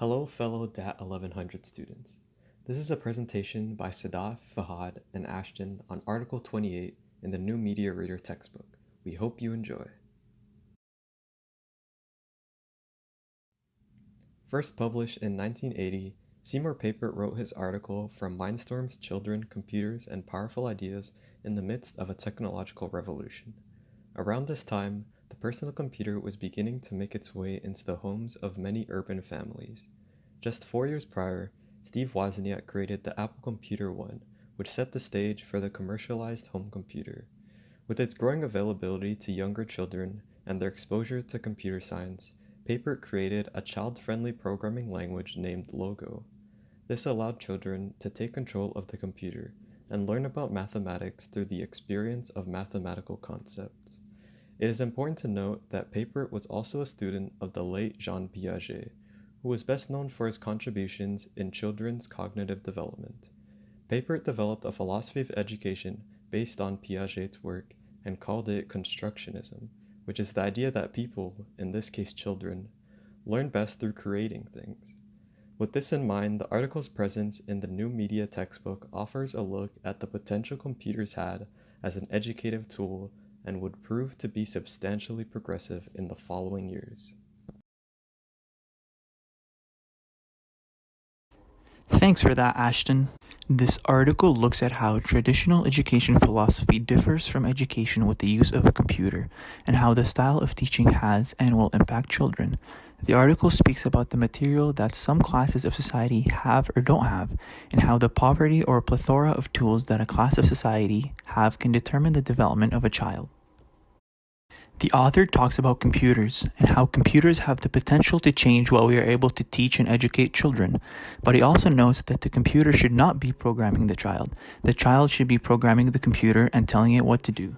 Hello fellow DATT 1100 students. This is a presentation by Saadaf, Fahad, and Ashton on Article 28 in the New Media Reader textbook. We hope you enjoy. First published in 1980, Seymour Papert wrote his article From Mindstorms, Children, Computers, and Powerful Ideas in the Midst of a Technological Revolution. Around this time, the personal computer was beginning to make its way into the homes of many urban families. Just 4 years prior, Steve Wozniak created the Apple Computer 1, which set the stage for the commercialized home computer. With its growing availability to younger children and their exposure to computer science, Papert created a child-friendly programming language named Logo. This allowed children to take control of the computer and learn about mathematics through the experience of mathematical concepts. It is important to note that Papert was also a student of the late Jean Piaget, who was best known for his contributions in children's cognitive development. Papert developed a philosophy of education based on Piaget's work and called it constructionism, which is the idea that people, in this case children, learn best through creating things. With this in mind, the article's presence in the New Media textbook offers a look at the potential computers had as an educative tool and would prove to be substantially progressive in the following years. Thanks for that, Ashton. This article looks at how traditional education philosophy differs from education with the use of a computer, and how the style of teaching has and will impact children. The article speaks about the material that some classes of society have or don't have, and how the poverty or plethora of tools that a class of society have can determine the development of a child. The author talks about computers and how computers have the potential to change what we are able to teach and educate children, but he also notes that the computer should not be programming the child. The child should be programming the computer and telling it what to do.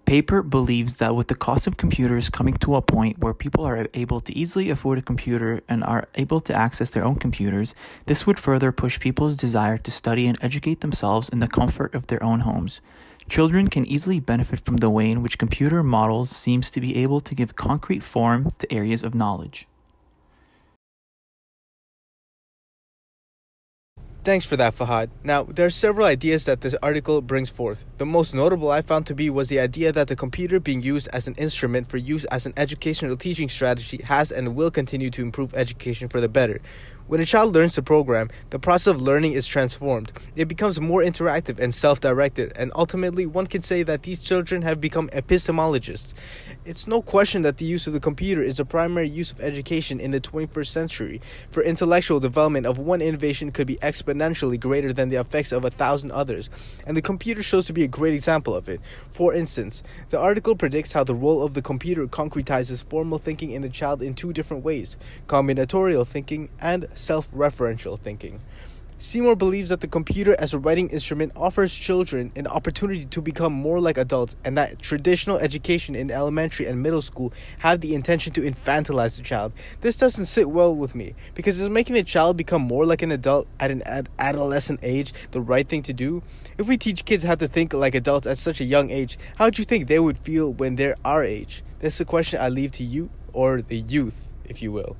Papert believes that with the cost of computers coming to a point where people are able to easily afford a computer and are able to access their own computers, this would further push people's desire to study and educate themselves in the comfort of their own homes. Children can easily benefit from the way in which computer models seems to be able to give concrete form to areas of knowledge. Thanks for that, Fahad. Now, there are several ideas that this article brings forth. The most notable I found to be was the idea that the computer being used as an instrument for use as an educational teaching strategy has and will continue to improve education for the better. When a child learns to program, the process of learning is transformed. It becomes more interactive and self-directed, and ultimately one can say that these children have become epistemologists. It's no question that the use of the computer is a primary use of education in the 21st century. For intellectual development of one innovation could be exponentially greater than the effects of 1,000 others, and the computer shows to be a great example of it. For instance, the article predicts how the role of the computer concretizes formal thinking in the child in two different ways: combinatorial thinking and self-referential thinking. Seymour believes that the computer as a writing instrument offers children an opportunity to become more like adults, and that traditional education in elementary and middle school have the intention to infantilize the child. This doesn't sit well with me, because is making the child become more like an adult at an adolescent age the right thing to do? If we teach kids how to think like adults at such a young age, how do you think they would feel when they're our age? That's the question I leave to you, or the youth, if you will.